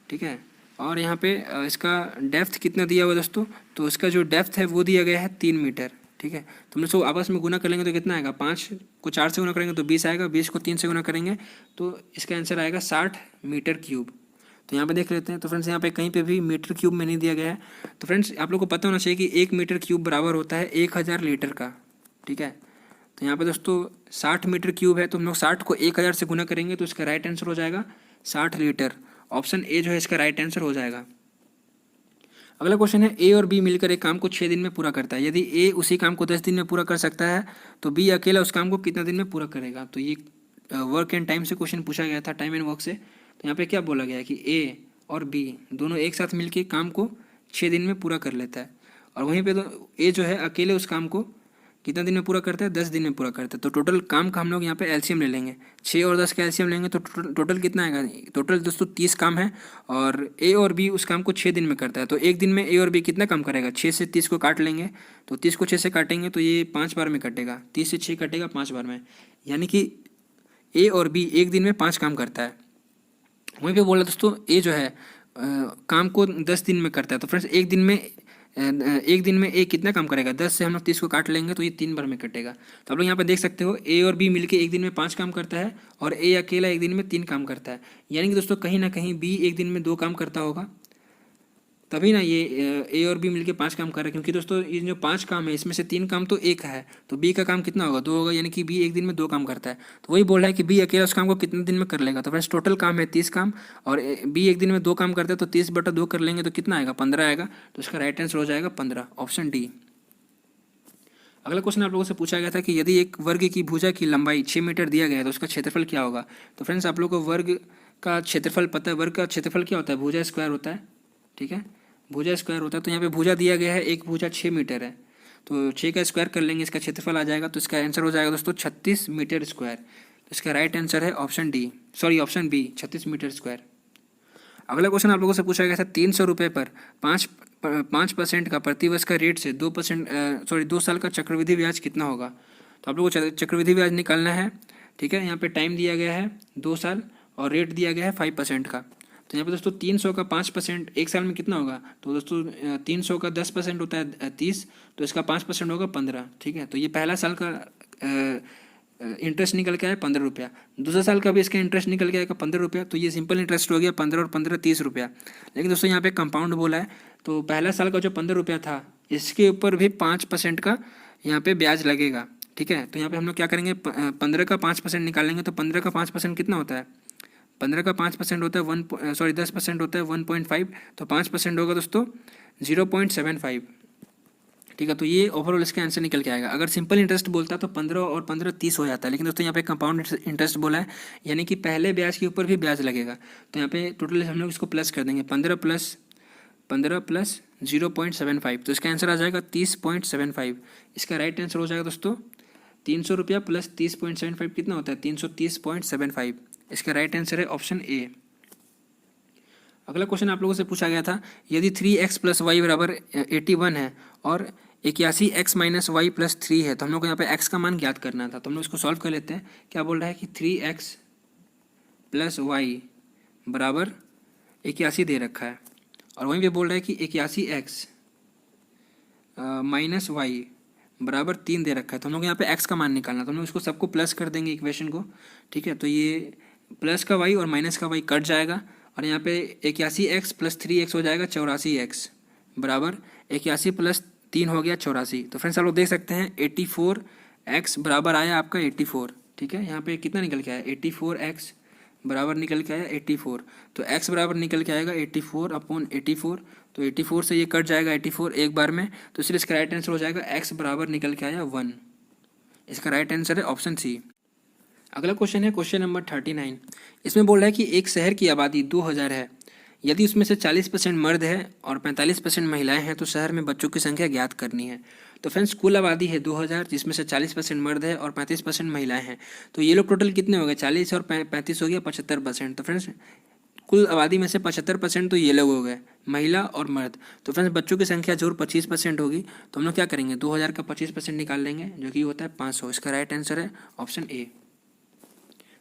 ठीक है, और यहाँ पे इसका डेप्थ कितना दिया हुआ दोस्तों, तो इसका जो डेप्थ है वो दिया गया है 3 मीटर, ठीक है। तो हम लोग सब आपस में गुना कर लेंगे तो कितना आएगा, 5 को 4 से गुना करेंगे तो 20 आएगा, 20 को 3 से गुना करेंगे तो इसका आंसर आएगा 60 मीटर क्यूब। तो यहाँ पे देख लेते हैं। तो फ्रेंड्स यहाँ पे कहीं पे भी मीटर क्यूब में नहीं दिया गया है। तो फ्रेंड्स आप लोग को पता होना चाहिए कि 1 मीटर क्यूब बराबर होता है 1000 लीटर का, ठीक है। तो यहाँ पे दोस्तों 60 मीटर क्यूब है, तो हम लोग 60 को 1000 से गुना करेंगे तो इसका राइट आंसर हो जाएगा 60 लीटर। ऑप्शन ए जो है इसका राइट आंसर हो जाएगा। अगला क्वेश्चन है ए और बी मिलकर एक काम को 6 दिन में पूरा करता है। यदि ए उसी काम को 10 दिन में पूरा कर सकता है तो बी अकेला उस काम को कितना दिन में पूरा करेगा। तो ये वर्क एंड टाइम से क्वेश्चन पूछा गया था, टाइम एंड वर्क से। तो यहाँ पे क्या बोला गया है कि ए और बी दोनों एक साथ मिलकर काम को 6 दिन में पूरा कर लेता है, और वहीं पे तो ए जो है अकेले उस काम को कितना दिन में पूरा करता है, 10 दिन में पूरा करता है। तो टोटल काम का हम लोग यहाँ पे एलसीएम ले लेंगे, 6 और 10 का एलसीएम लेंगे तो टोटल कितना आएगा, टोटल दोस्तों 30 काम है, और ए और बी उस काम को 6 दिन में करता है। तो एक दिन में ए और बी कितना काम करेगा, 6 से 30 को काट लेंगे, तो 30 को 6 से काटेंगे तो ये 5 बार में कटेगा, 30 से 6 कटेगा 5 बार में, यानी कि ए और बी एक दिन में 5 काम करता है। वहीं पे बोला दोस्तों ए जो है काम को 10 दिन में करता है। तो फ्रेंड्स एक दिन में ए कितना काम करेगा, 10 से हम लोग 30 को काट लेंगे तो ये 3 बार में कटेगा। तो आप लोग यहाँ पे देख सकते हो ए और बी मिलके एक दिन में 5 काम करता है और ए अकेला एक दिन में 3 काम करता है, यानी कि दोस्तों कहीं ना कहीं बी एक दिन में 2 काम करता होगा, तभी ना ये ए और बी मिलके 5 काम कर रहे हैं। क्योंकि दोस्तों ये जो 5 काम है इसमें से 3 काम तो एक है, तो बी का काम कितना होगा, 2 होगा, यानी कि बी एक दिन में 2 काम करता है। तो वही बोल रहा है कि बी अकेला उस काम को कितने दिन में कर लेगा। तो फ्रेंड्स टोटल काम है 30 काम और बी एक दिन में 2 काम करता है, तो 30/2 कर लेंगे तो कितना आएगा, 15 आएगा। तो इसका राइट आंसर हो जाएगा 15, ऑप्शन डी। अगला क्वेश्चन आप लोगों से पूछा गया था कि यदि एक वर्ग की भुजा की लंबाई 6 मीटर दिया गया है तो उसका क्षेत्रफल क्या होगा। तो फ्रेंड्स आप लोग को वर्ग का क्षेत्रफल पता है, वर्ग का क्षेत्रफल क्या होता है, भुजा स्क्वायर होता है, ठीक है, भुजा स्क्वायर होता है। तो यहाँ पे भुजा दिया गया है, एक भुजा 6 मीटर है, तो 6 का स्क्वायर कर लेंगे, इसका क्षेत्रफल आ जाएगा, तो इसका आंसर हो जाएगा दोस्तों 36 मीटर स्क्वायर। तो इसका राइट आंसर है ऑप्शन बी 36 मीटर स्क्वायर। अगला क्वेश्चन आप लोगों से पूछा गया था 300 रुपये पर 5% का प्रतिवर्ष का रेट से 2 साल का चक्रवृद्धि ब्याज कितना होगा। तो आप लोगों को चक्रवृद्धि ब्याज निकालना है, ठीक है। यहाँ पे टाइम दिया गया है 2 साल और रेट दिया गया है 5% का। तो यहाँ पे दोस्तों 300 का 5% एक साल में कितना होगा, तो दोस्तों 300 का 10% होता है 30, तो इसका 5% होगा 15, ठीक है। तो ये पहला साल का इंटरेस्ट निकल के आया 15 रुपया, दूसरा साल का भी इसका इंटरेस्ट निकल के आएगा 15 रुपया, तो ये सिंपल इंटरेस्ट हो गया 15 और 15 30 रुपया। लेकिन दोस्तों यहाँ पे कंपाउंड बोला है, तो पहला साल का जो 15 रुपया था इसके ऊपर भी 5% का यहाँ पे ब्याज लगेगा, ठीक है। तो यहाँ पे हम लोग क्या करेंगे, 15 का 5% निकालेंगे, तो 15 का 5% कितना होता है, 15 का 5% होता है 10% होता है 1.5, तो 5% होगा दोस्तों 0.75, ठीक है। तो ये ओवरऑल इसका आंसर निकल के आएगा। अगर सिंपल इंटरेस्ट बोलता तो 15 और 15 30 हो जाता है, लेकिन दोस्तों यहाँ पे कंपाउंड इंटरेस्ट बोला है, यानी कि पहले ब्याज के ऊपर भी ब्याज लगेगा। तो यहाँ पे टोटल हम लोग इसको प्लस कर देंगे, 15 प्लस 0.75, तो इसका आंसर आ जाएगा 30.75। इसका राइट आंसर हो जाएगा दोस्तों 300 रुपया प्लस 30.75 कितना होता है 330.75। इसका राइट आंसर है ऑप्शन ए। अगला क्वेश्चन आप लोगों से पूछा गया था, यदि 3x + y बराबर 81 है और 81x - y + 3 है, तो हम लोग को यहाँ पे x का मान ज्ञात करना था। तो हम लोग इसको सॉल्व कर लेते हैं। क्या बोल रहा है कि 3x + y बराबर 81 दे रखा है, और वहीं पे बोल रहा है कि 81x - y बराबर 3 दे रखा है। तो हम लोग यहाँ पे x का मान निकालना, तो हम लोग इसको सबको प्लस कर देंगे इक्वेशन को, ठीक है। तो ये प्लस का y और माइनस का y कट जाएगा, और यहाँ पे 81x + 3x हो जाएगा 84x बराबर 81 + 3 हो गया 84। तो फ्रेंड्स आप लोग देख सकते हैं 84x बराबर आया आपका 84, ठीक है। यहाँ पे कितना निकल के आया 84x बराबर निकल के आया 84, तो x बराबर निकल के आएगा 84/84, तो 84 से ये कट जाएगा 84 एक बार में, तो इसलिए इसका राइट आंसर हो जाएगा x बराबर निकल के आया 1। इसका राइट आंसर है ऑप्शन सी। अगला क्वेश्चन है क्वेश्चन नंबर 39। इसमें बोल रहा है कि एक शहर की आबादी 2000 है, यदि उसमें से 40% मर्द है और 45% महिलाएं हैं, तो शहर में बच्चों की संख्या ज्ञात करनी है। तो फ्रेंड्स कुल आबादी है 2000, जिसमें से 40% मर्द है और 35% महिलाएं हैं। तो ये लोग टोटल कितने हो गए, 40 और 35 हो गया 75%। तो फ्रेंड्स कुल आबादी में से 75% तो ये लोग हो गए, महिला और मर्द। तो फ्रेंड्स बच्चों की संख्या जोड़ 25% होगी, तो हम लोग क्या करेंगे 2000 का 25% निकाल लेंगे, जो कि होता है 500। इसका राइट आंसर है ऑप्शन ए।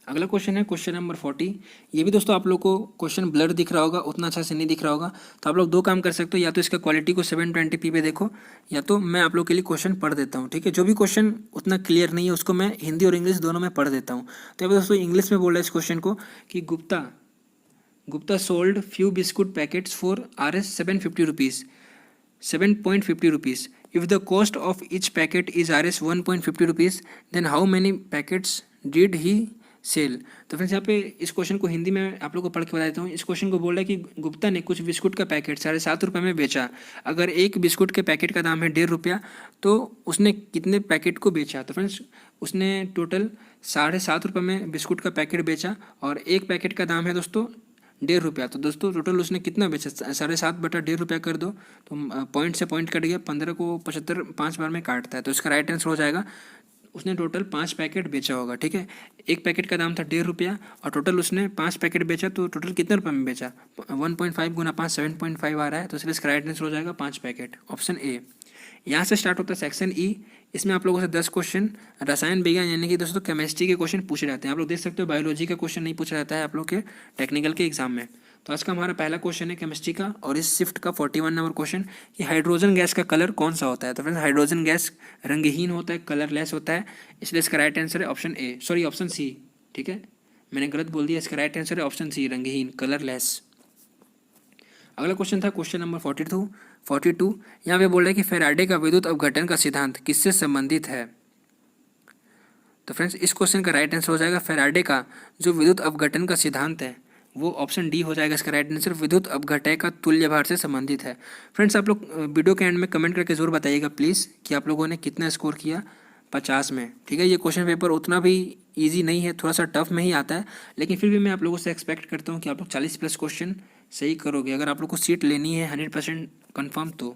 अगला क्वेश्चन है क्वेश्चन नंबर 40। ये भी दोस्तों आप लोग को क्वेश्चन ब्लर दिख रहा होगा, उतना अच्छा से नहीं दिख रहा होगा, तो आप लोग दो काम कर सकते हो, या तो इसका क्वालिटी को 720p पे देखो, या तो मैं आप लोग के लिए क्वेश्चन पढ़ देता हूँ, ठीक है। जो भी क्वेश्चन उतना क्लियर नहीं है उसको मैं हिंदी और इंग्लिश दोनों में पढ़ देता हूँ। तो यहाँ दोस्तों इंग्लिश में बोल रहा है इस क्वेश्चन को कि Gupta sold few biscuit packets for Rs 750 rupees 7.50 rupees. If the cost of each packet is Rs 1.50 rupees, then how many packets did he sell. तो फ्रेंड्स यहाँ पे इस क्वेश्चन को हिंदी में आप लोग को पढ़ के बता देता हूँ। इस क्वेश्चन को बोल रहा है कि गुप्ता ने कुछ बिस्कुट का पैकेट 7.5 रुपये में बेचा। अगर एक बिस्कुट के पैकेट का दाम है 1.5 रुपया, तो उसने कितने पैकेट को बेचा। तो फ्रेंड्स उसने टोटल 7.5 रुपये में बिस्कुट का पैकेट बेचा, और एक पैकेट का दाम है दोस्तों 1.5 रुपया। तो दोस्तों टोटल उसने कितना बेचा, 7.5 बटा 1.5 रुपया कर दो, तो पॉइंट से पॉइंट कट गया, 15 को 75 5 बार में काटता है, तो इसका राइट आंसर हो जाएगा उसने टोटल 5 पैकेट बेचा होगा, ठीक है। एक पैकेट का दाम था 1.5 रुपया, और टोटल उसने 5 पैकेट बेचा, तो टोटल कितने रुपये में बेचा, 1.5 गुना 5 7.5 आ रहा है, तो इसलिए इसका राइट आंसर हो जाएगा 5 पैकेट, ऑप्शन ए। यहाँ से स्टार्ट होता है सेक्शन ई। इसमें आप लोगों से 10 क्वेश्चन रसायन विज्ञान यानी कि दोस्तों केमिस्ट्री के क्वेश्चन पूछे जाते हैं। आप लोग देख सकते हो बायोलॉजी का क्वेश्चन नहीं पूछा जाता है आप लोग के टेक्निकल के एग्जाम में। तो आज का हमारा पहला क्वेश्चन है केमिस्ट्री का, और इस शिफ्ट का 41 नंबर क्वेश्चन कि हाइड्रोजन गैस का कलर कौन सा होता है। तो फ्रेंड्स हाइड्रोजन गैस रंगहीन होता है, कलरलेस होता है, इसलिए इसका राइट आंसर है option A, sorry option C, ठीक है, मैंने गलत बोल दिया। इसका राइट आंसर है ऑप्शन सी, रंगहीन, कलरलेस। अगला क्वेश्चन था क्वेश्चन नंबर 42। यहाँ पे बोल रहे हैं कि फैराडे का विद्युत अपघटन का सिद्धांत किससे संबंधित है। तो फ्रेंड्स इस क्वेश्चन का राइट आंसर हो जाएगा फैराडे का जो विद्युत अपघटन का सिद्धांत है वो ऑप्शन डी हो जाएगा। इसका राइट आंसर विद्युत अपघटय का तुल्य भार से संबंधित है। फ्रेंड्स आप लोग वीडियो के एंड में कमेंट करके जरूर बताइएगा प्लीज़ कि आप लोगों ने कितना स्कोर किया 50 में, ठीक है। ये क्वेश्चन पेपर उतना भी ईजी नहीं है, थोड़ा सा टफ में ही आता है, लेकिन फिर भी मैं आप लोगों से एक्सपेक्ट करता हूँ कि आप लोग 40+ क्वेश्चन सही करोगे अगर आप लोग को सीट लेनी है 100% कन्फर्म। तो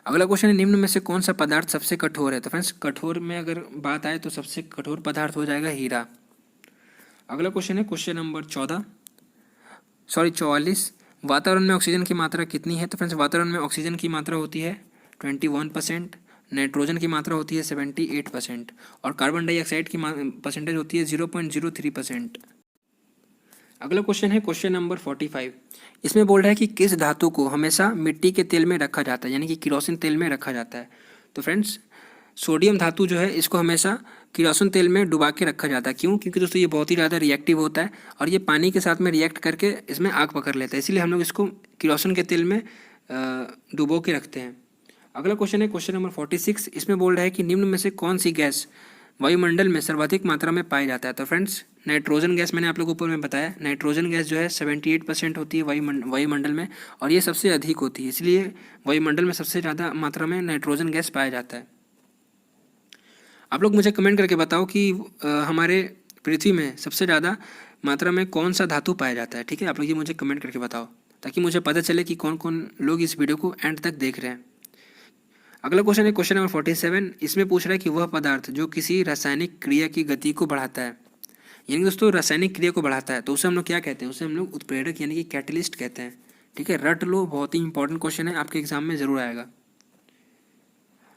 अगला क्वेश्चन है, निम्न में से कौन सा पदार्थ सबसे कठोर है? तो फ्रेंड्स कठोर में अगर बात आए तो सबसे कठोर पदार्थ हो जाएगा हीरा। अगला क्वेश्चन है क्वेश्चन नंबर 44, वातावरण में ऑक्सीजन की मात्रा कितनी है? तो फ्रेंड्स वातावरण में ऑक्सीजन की मात्रा होती है 21%, नाइट्रोजन की मात्रा होती है 78% और कार्बन डाइऑक्साइड की परसेंटेज होती है 0.03%। अगला क्वेश्चन है क्वेश्चन नंबर 45, इसमें बोल रहा है कि किस धातु को हमेशा मिट्टी के तेल में रखा जाता है, यानी कि किरोसिन तेल में रखा जाता है? तो फ्रेंड्स सोडियम धातु जो है इसको हमेशा किरोसिन तेल में डुबा के रखा जाता है। क्यों? क्योंकि दोस्तों ये बहुत ही ज़्यादा रिएक्टिव होता है और ये पानी के साथ में रिएक्ट करके इसमें आग पकड़ लेता है, इसीलिए हम लोग इसको किरोसिन के तेल में डुबो के रखते हैं। अगला क्वेश्चन है क्वेश्चन नंबर 46, इसमें बोल रहा है कि निम्न में से कौन सी गैस वायुमंडल में सर्वाधिक मात्रा में पाया जाता है? तो फ्रेंड्स नाइट्रोजन गैस, मैंने आप लोगों को ऊपर में बताया, नाइट्रोजन गैस जो है 78% होती है वायुमंडल में और ये सबसे अधिक होती है, इसलिए वायुमंडल में सबसे ज़्यादा मात्रा में नाइट्रोजन गैस पाया जाता है। आप लोग मुझे कमेंट करके बताओ कि हमारे पृथ्वी में सबसे ज़्यादा मात्रा में कौन सा धातु पाया जाता है। ठीक है, आप लोग ये मुझे कमेंट करके बताओ ताकि मुझे पता चले कि कौन कौन लोग इस वीडियो को एंड तक देख रहे हैं। अगला क्वेश्चन है क्वेश्चन नंबर 47, इसमें पूछ रहा है कि वह पदार्थ जो किसी रासायनिक क्रिया की गति को बढ़ाता है, यानी दोस्तों रासायनिक क्रिया को बढ़ाता है, तो उसे हम लोग क्या कहते हैं? उसे हम लोग उत्प्रेरक यानी कि कैटलिस्ट कहते हैं। ठीक है, रट लो, बहुत ही इंपॉर्टेंट क्वेश्चन है, आपके एग्जाम में जरूर आएगा।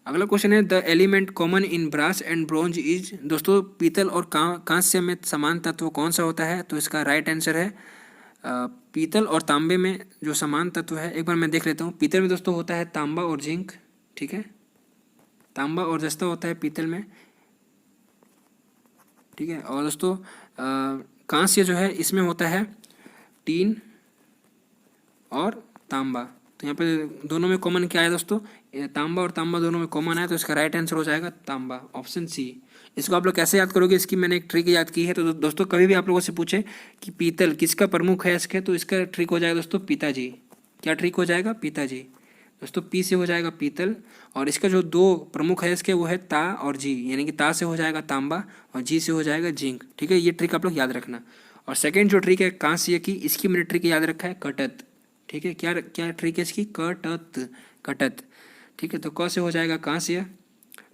अगला क्वेश्चन है the element common in brass and bronze is, दोस्तों पीतल और कांस्य में समान तत्व कौन सा होता है? तो इसका राइट आंसर है पीतल और तांबे में जो समान तत्व है, एक बार मैं देख लेता हूँ। पीतल में दोस्तों होता है तांबा और जिंक, ठीक है, तांबा और जस्ता होता है पीतल में, ठीक है, और दोस्तों कांस्य जो है इसमें होता है टीन और तांबा। तो यहाँ पे दोनों में कॉमन क्या है दोस्तों? तांबा और तांबा दोनों में कॉमन है, तो इसका राइट आंसर हो जाएगा तांबा, ऑप्शन सी। इसको आप लोग कैसे याद करोगे, इसकी मैंने एक ट्रिक याद की है। तो दोस्तों कभी भी आप लोगों से पूछे कि पीतल किसका प्रमुख है इसके, तो इसका ट्रिक हो जाएगा दोस्तों पिताजी। क्या ट्रिक हो जाएगा? पिताजी। दोस्तों पी से हो जाएगा पीतल और इसका जो दो प्रमुख है इसके वो है ता और जी, यानी कि ता से हो जाएगा तांबा और जी से हो जाएगा जिंक। ठीक है, ये ट्रिक आप लोग याद रखना। और सेकेंड जो ट्रिक है कांस्य की, इसकी मैंने ट्रिक याद रखा है कटत। ठीक है, क्या क्या ट्रिक है इसकी? कटत। ठीक है, तो क से हो जाएगा कांस्य,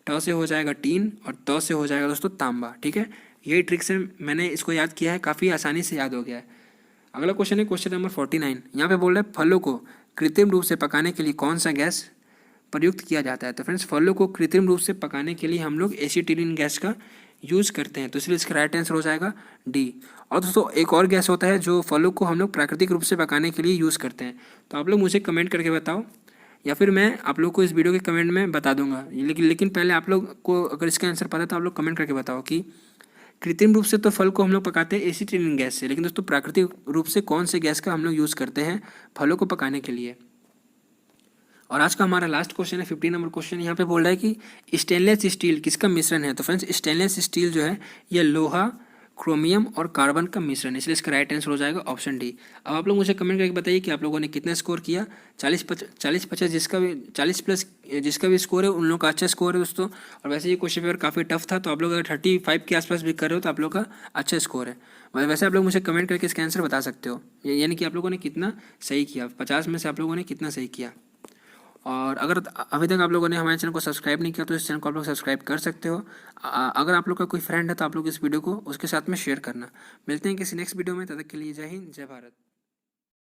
ट से हो जाएगा टीन और त से हो जाएगा दोस्तों तांबा। ठीक है, यही ट्रिक से मैंने इसको याद किया है, काफ़ी आसानी से याद हो गया है। अगला क्वेश्चन है क्वेश्चन नंबर 49, यहाँ पे बोल रहे हैं फलों को कृत्रिम रूप से पकाने के लिए कौन सा गैस प्रयुक्त किया जाता है? तो फ्रेंड्स फलों को कृत्रिम रूप से पकाने के लिए हम लोग एसिटिलीन गैस का यूज़ करते हैं, तो इसलिए इसका राइट आंसर हो जाएगा डी। और दोस्तों एक और गैस होता है जो फलों को हम लोग प्राकृतिक रूप से पकाने के लिए यूज़ करते हैं, तो आप लोग मुझे कमेंट करके बताओ या फिर मैं आप लोग को इस वीडियो के कमेंट में बता दूंगा। लेकिन पहले आप लोग को अगर इसका आंसर पता है तो आप लोग कमेंट करके बताओ कि कृत्रिम रूप से तो फल को हम लोग पकाते हैं एसिटिलीन गैस से, लेकिन दोस्तों प्राकृतिक रूप से कौन से गैस का हम लोग यूज़ करते हैं फलों को पकाने के लिए। और आज का हमारा लास्ट क्वेश्चन है 50 नंबर क्वेश्चन। यहाँ पे बोल रहा है कि स्टेनलेस स्टील किसका मिश्रण है? तो फ्रेंड्स स्टेनलेस स्टील जो है यह लोहा, क्रोमियम और कार्बन का मिश्रण है, इसलिए इसका राइट आंसर हो जाएगा ऑप्शन डी। अब आप लोग मुझे कमेंट करके बताइए कि आप लोगों ने कितना स्कोर किया। 40-50 जिसका भी 40+ जिसका भी स्कोर है उन लोगों का अच्छा स्कोर है दोस्तों। और वैसे ये क्वेश्चन पेपर काफ़ी टफ था, तो आप लोग अगर 35 के आसपास भी कर रहे हो तो आप लोग का अच्छा स्कोर है। वैसे आप लोग मुझे कमेंट करके इसका आंसर बता सकते हो, यानी कि आप लोगों ने कितना सही किया, 50 में से आप लोगों ने कितना सही किया। और अगर अभी तक आप लोगों ने हमारे चैनल को सब्सक्राइब नहीं किया तो इस चैनल को आप लोग सब्सक्राइब कर सकते हो। अगर आप लोग का कोई फ्रेंड है तो आप लोग इस वीडियो को उसके साथ में शेयर करना। मिलते हैं किसी नेक्स्ट वीडियो में, तब तक के लिए जय हिंद, जय भारत।